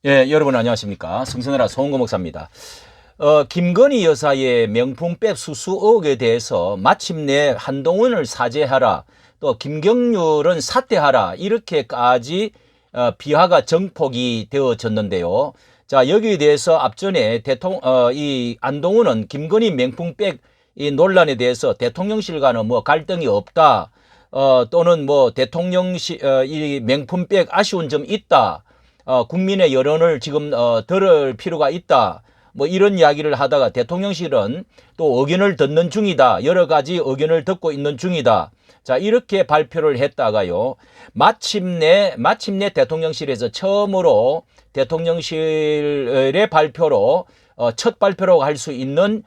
예, 여러분 안녕하십니까. 성선해라 송은고 목사입니다. 김건희 여사의 명품백 수수 의혹에 대해서 마침내 한동훈을 사죄하라, 또 김경률은 사퇴하라, 이렇게까지 비화가 정폭이 되어졌는데요. 자, 여기에 대해서 앞전에 이 안동훈은 김건희 명품백 이 논란에 대해서 대통령실과는 뭐 갈등이 없다, 또는 뭐 대통령실 이 명품백 아쉬운 점 있다, 국민의 여론을 지금 들을 필요가 있다, 뭐 이런 이야기를 하다가 대통령실은 또 의견을 듣는 중이다, 여러 가지 의견을 듣고 있는 중이다. 자, 이렇게 발표를 했다가요, 마침내 대통령실에서 처음으로 대통령실의 발표로 첫 발표로 할 수 있는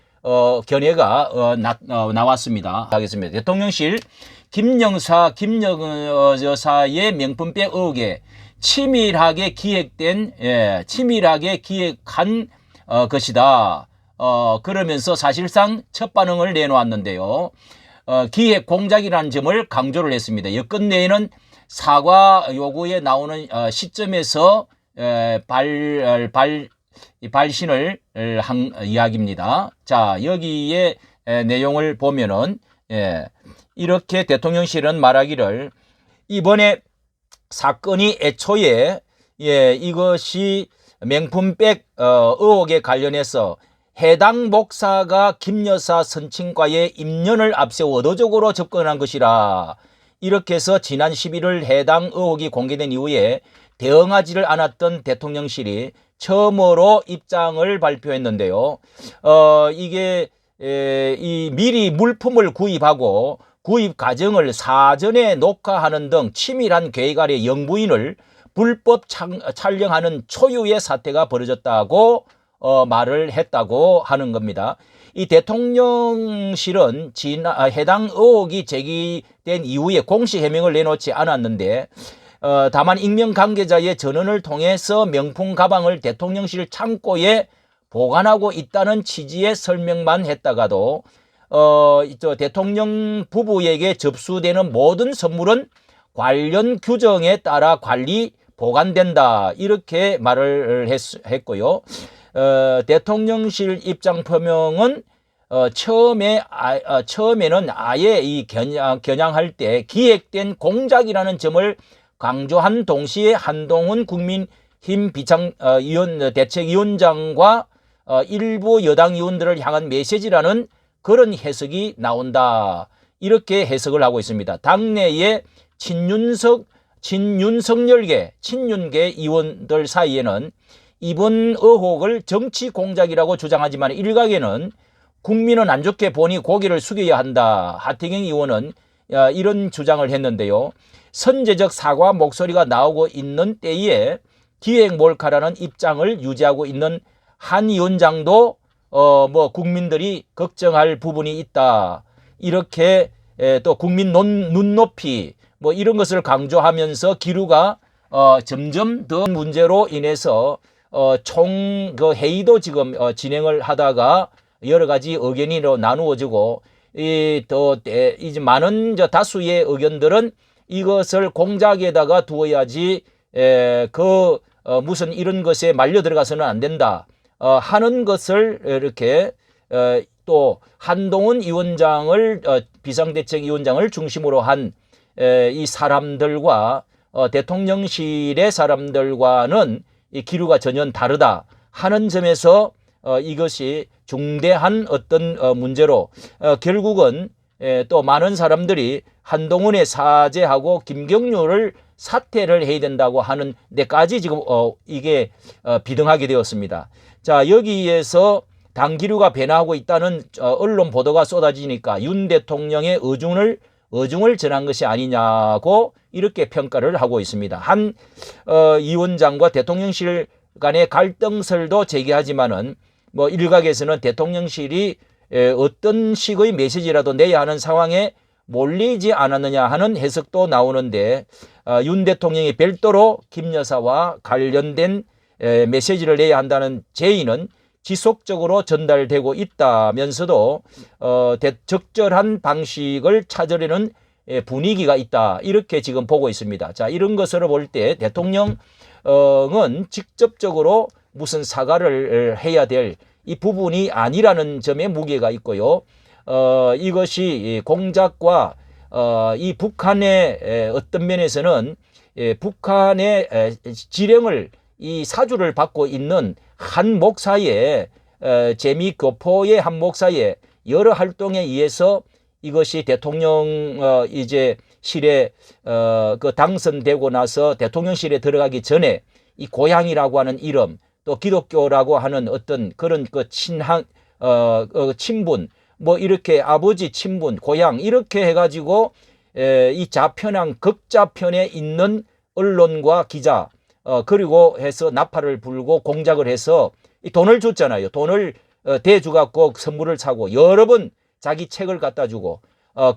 견해가 나왔습니다. 하겠습니다. 대통령실 김여사의 명품백 의혹에 치밀하게 기획한 것이다. 그러면서 사실상 첫 반응을 내놓았는데요. 기획 공작이라는 점을 강조를 했습니다. 여건내에는 사과 요구에 나오는 시점에서 발신을 한 이야기입니다. 자, 여기에 내용을 보면은 이렇게 대통령실은 말하기를, 이번에 사건이 애초에 이것이 명품백 의혹에 관련해서 해당 목사가 김 여사 선친과의 인연을 앞세워 의도적으로 접근한 것이라, 이렇게 해서 지난 11월 해당 의혹이 공개된 이후에 대응하지를 않았던 대통령실이 처음으로 입장을 발표했는데요. 이게 미리 물품을 구입하고 구입 과정을 사전에 녹화하는 등 치밀한 계획 아래 영부인을 불법 촬영하는 초유의 사태가 벌어졌다고 말을 했다고 하는 겁니다. 이 대통령실은 해당 의혹이 제기된 이후에 공식 해명을 내놓지 않았는데, 다만 익명 관계자의 전원을 통해서 명품 가방을 대통령실 창고에 보관하고 있다는 취지의 설명만 했다가도 대통령 부부에게 접수되는 모든 선물은 관련 규정에 따라 관리 보관된다, 이렇게 말을 했고요. 대통령실 입장 표명은 처음에는 아예 이 겨냥할 때 기획된 공작이라는 점을 강조한 동시에 한동훈 국민힘 대책위원장과 일부 여당 의원들을 향한 메시지라는 그런 해석이 나온다, 이렇게 해석을 하고 있습니다. 당내의 친윤계 의원들 사이에는 이번 의혹을 정치 공작이라고 주장하지만, 일각에는 국민은 안 좋게 보니 고개를 숙여야 한다, 하태경 의원은 이런 주장을 했는데요. 선제적 사과 목소리가 나오고 있는 때에 기획 몰카라는 입장을 유지하고 있는 한 위원장도 뭐 국민들이 걱정할 부분이 있다, 이렇게 또 국민 눈높이 뭐 이런 것을 강조하면서 기류가 점점 더 문제로 인해서 총 회의도 지금 진행을 하다가 여러 가지 의견이 나누어지고, 이제 많은 다수의 의견들은 이것을 공작에다가 두어야지 무슨 이런 것에 말려 들어가서는 안 된다 하는 것을, 이렇게 또 한동훈 위원장을 비상대책위원장을 중심으로 한 이 사람들과 대통령실의 사람들과는 이 기류가 전혀 다르다 하는 점에서 이것이 중대한 어떤 문제로 결국은 또 많은 사람들이 한동훈의 사죄하고 김경률을 사퇴를 해야 된다고 하는 데까지 지금 이게 비등하게 되었습니다. 자, 여기에서 당기류가 변화하고 있다는 언론 보도가 쏟아지니까 윤 대통령의 의중을 전한 것이 아니냐고 이렇게 평가를 하고 있습니다. 한 위원장과 대통령실 간의 갈등설도 제기하지만은, 뭐 일각에서는 대통령실이 어떤 식의 메시지라도 내야 하는 상황에 몰리지 않았느냐 하는 해석도 나오는데, 윤 대통령이 별도로 김 여사와 관련된 메시지를 내야 한다는 제의는 지속적으로 전달되고 있다면서도 적절한 방식을 찾으려는 분위기가 있다, 이렇게 지금 보고 있습니다. 자, 이런 것을 볼 때 대통령 대통령은 직접적으로 무슨 사과를 해야 될 이 부분이 아니라는 점에 무게가 있고요. 이것이 공작과 이 북한의 어떤 면에서는 북한의 지령을 이 사주를 받고 있는 한 목사의 재미교포의 한 목사의 여러 활동에 의해서 이것이 대통령 이제 실에 그 당선되고 나서 대통령실에 들어가기 전에 이 고향이라고 하는 이름 또 기독교라고 하는 어떤 그런 그 친분 뭐 이렇게 아버지 친분 고향 이렇게 해가지고 이 좌편향 극좌편에 있는 언론과 기자 그리고 해서 나팔을 불고 공작을 해서 이 돈을 줬잖아요. 돈을 대주 갖고 선물을 사고 여러 번 자기 책을 갖다 주고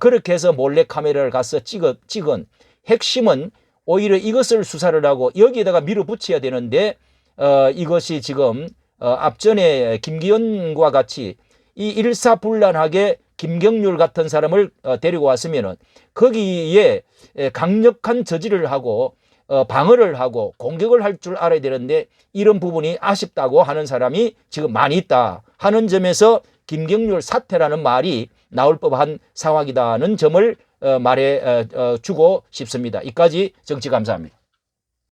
그렇게 해서 몰래 카메라를 가서 찍은 핵심은 오히려 이것을 수사를 하고 여기에다가 밀어붙여야 되는데 이것이 지금 앞전에 김기현과 같이 이 일사불란하게 김경률 같은 사람을 데리고 왔으면은 거기에 강력한 저지를 하고 방어를 하고 공격을 할 줄 알아야 되는데 이런 부분이 아쉽다고 하는 사람이 지금 많이 있다 하는 점에서 김경률 사퇴라는 말이 나올 법한 상황이다는 점을 말해 주고 싶습니다. 이까지 정치 감사합니다.